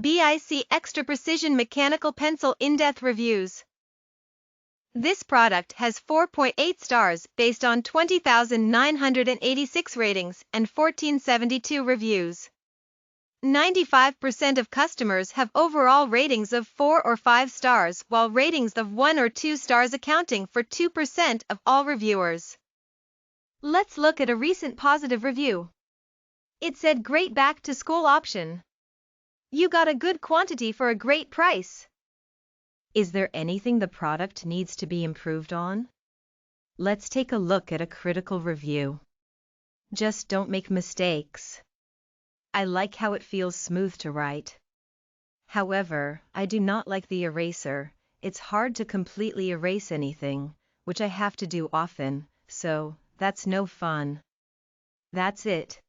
BIC Xtra-Precision Mechanical Pencil In-Depth Reviews. This product has 4.8 stars based on 20,986 ratings and 1,472 reviews. 95% of customers have overall ratings of 4 or 5 stars, while ratings of 1 or 2 stars accounting for 2% of all reviewers. Let's look at a recent positive review. It said, "Great back to school option. You got a good quantity for a great price." Is there anything the product needs to be improved on? Let's take a look at a critical review. Just don't make mistakes. I like how it feels smooth to write. However, I do not like the eraser. It's hard to completely erase anything, which I have to do often, so that's no fun. That's it.